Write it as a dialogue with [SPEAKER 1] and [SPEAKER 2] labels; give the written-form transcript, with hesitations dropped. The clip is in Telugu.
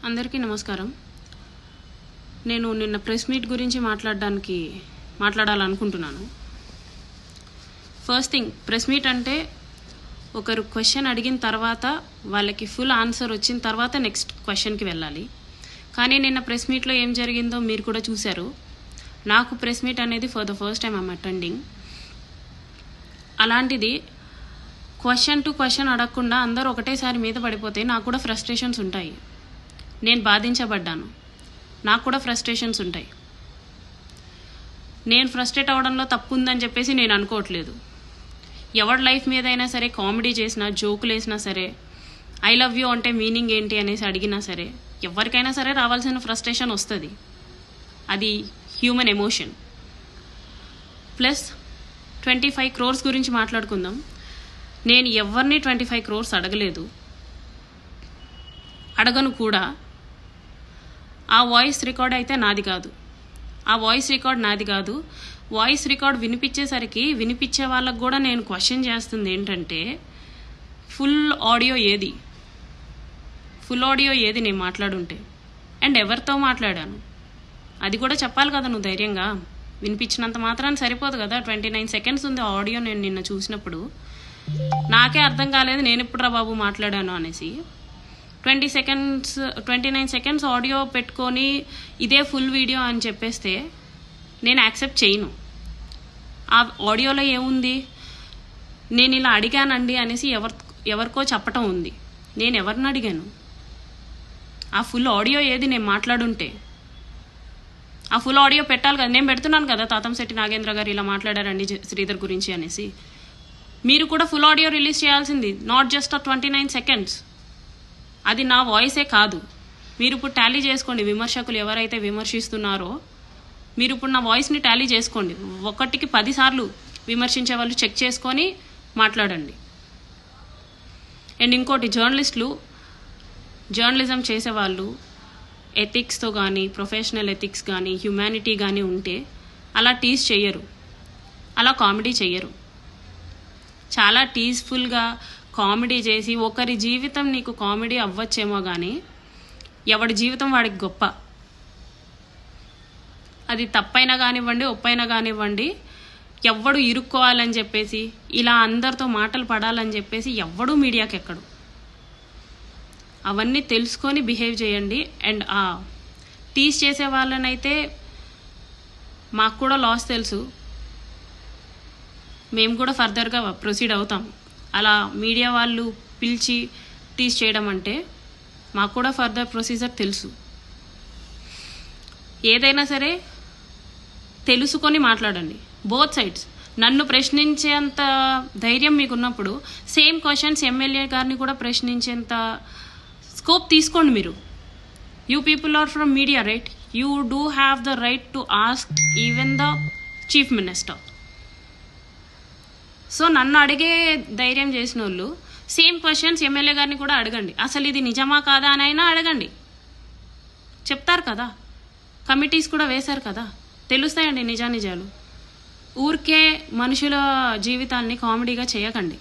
[SPEAKER 1] అందరికీ నమస్కారం. నేను నిన్న ప్రెస్ మీట్ గురించి మాట్లాడాలనుకుంటున్నాను. ఫస్ట్ థింగ్, ప్రెస్ మీట్ అంటే ఒకరు క్వశ్చన్ అడిగిన తర్వాత వాళ్ళకి ఫుల్ ఆన్సర్ వచ్చిన తర్వాత నెక్స్ట్ క్వశ్చన్కి వెళ్ళాలి. కానీ నిన్న ప్రెస్ మీట్లో ఏం జరిగిందో మీరు కూడా చూశారు. నాకు ప్రెస్ మీట్ అనేది for the first time I'm attending. అలాంటిది క్వశ్చన్ టు క్వశ్చన్ అడగకుండా అందరూ ఒకటేసారి మీద పడిపోతే నాకు కూడా ఫ్రస్ట్రేషన్స్ ఉంటాయి. నేను బాధించబడ్డాను, నాకు కూడా ఫ్రస్ట్రేషన్స్ ఉంటాయి. నేను ఫ్రస్ట్రేట్ అవ్వడంలో తప్పు ఉందని చెప్పేసి నేను అనుకోవట్లేదు. ఎవరి లైఫ్ మీద అయినా సరే కామెడీ చేసినా, జోకులు వేసినా సరే, ఐ లవ్ యూ అంటే మీనింగ్ ఏంటి అనేసి అడిగినా సరే, ఎవరికైనా సరే రావాల్సిన ఫ్రస్ట్రేషన్ వస్తుంది. అది హ్యూమన్ ఎమోషన్. ప్లస్ 25 crores గురించి మాట్లాడుకుందాం. నేను ఎవరిని 25 crores అడగలేదు, అడగను కూడా. ఆ వాయిస్ రికార్డ్ అయితే నాది కాదు. వాయిస్ రికార్డ్ వినిపించేసరికి వినిపించే వాళ్ళకు కూడా నేను క్వశ్చన్ చేస్తుంది ఏంటంటే, ఫుల్ ఆడియో ఏది నేను మాట్లాడుంటే, అండ్ ఎవరితో మాట్లాడాను అది కూడా చెప్పాలి కదా. నువ్వు ధైర్యంగా వినిపించినంత మాత్రాన్ని సరిపోదు కదా. 29 seconds ఉంది ఆడియో. నేను నిన్న చూసినప్పుడు నాకే అర్థం కాలేదు నేను ఎప్పుడురా బాబు మాట్లాడాను అనేసి. 29 seconds ఆడియో పెట్టుకొని ఇదే ఫుల్ వీడియో అని చెప్పేస్తే నేను యాక్సెప్ట్ చేయను. ఆ ఆడియోలో ఏముంది, నేను ఇలా అడిగానండి అనేసి ఎవరికో చెప్పటం ఉంది. నేను ఎవరిని అడిగాను? ఆ ఫుల్ ఆడియో ఏది నేను మాట్లాడుంటే ఆ ఫుల్ ఆడియో పెట్టాలి కదా. నేను పెడుతున్నాను కదా, తాతంశెట్టి నాగేంద్ర గారు ఇలా మాట్లాడారండి శ్రీధర్ గురించి అనేసి. మీరు కూడా ఫుల్ ఆడియో రిలీజ్ చేయాల్సింది, నాట్ జస్ట్ 29 seconds. అది నా వాయిసే కాదు. మీరు ఇప్పుడు టాలీ చేసుకోండి. విమర్శకులు ఎవరైతే విమర్శిస్తున్నారో మీరు ఇప్పుడు నా వాయిస్ని టాలీ చేసుకోండి. 1కి 10 సార్లు విమర్శించే వాళ్ళు చెక్ చేసుకొని మాట్లాడండి. అండ్ ఇంకోటి, జర్నలిజం చేసేవాళ్ళు ఎథిక్స్తో కానీ, ప్రొఫెషనల్ ఎథిక్స్ కానీ, హ్యుమానిటీ కానీ ఉంటే అలా టీజ్ చెయ్యరు, అలా కామెడీ చెయ్యరు. చాలా టీజ్ఫుల్గా కామెడీ చేసి, ఒకరి జీవితం నీకు కామెడీ అవ్వచ్చేమో కానీ ఎవడి జీవితం వాడికి గొప్ప. అది తప్పైనా కానివ్వండి, ఒప్పైనా కానివ్వండి, ఎవ్వడు ఇరుక్కోవాలని చెప్పేసి, ఇలా అందరితో మాటలు పడాలని చెప్పేసి ఎవ్వడూ మీడియాకి ఎక్కడు. అవన్నీ తెలుసుకొని బిహేవ్ చేయండి. అండ్ టీజ్ చేసే వాళ్ళనైతే మాకు కూడా లాస్ తెలుసు, మేము కూడా ఫర్దర్గా ప్రొసీడ్ అవుతాం. అలా మీడియా వాళ్ళు పిలిచి టీజ్ చేయడం అంటే మాకు కూడా ఫర్దర్ ప్రొసీజర్ తెలుసు. ఏదైనా సరే తెలుసుకొని మాట్లాడండి, బోత్ సైడ్స్. నన్ను ప్రశ్నించేంత ధైర్యం మీకున్నప్పుడు సేమ్ క్వశ్చన్స్ ఎమ్మెల్యే గారిని కూడా ప్రశ్నించేంత స్కోప్ తీసుకోండి. మీరు you people are from media, right? You do have the right to ask even the chief minister. So నన్ను అడిగే ధైర్యం చేసిన వాళ్ళు సేమ్ క్వశ్చన్స్ ఎమ్మెల్యే గారిని కూడా అడగండి. అసలు ఇది నిజమా కాదా అని అయినా అడగండి, చెప్తారు కదా. కమిటీస్ కూడా వేశారు కదా, తెలుస్తాయండి నిజానిజాలు. ఊరికే మనుషుల జీవితాల్ని కామెడీగా చేయకండి.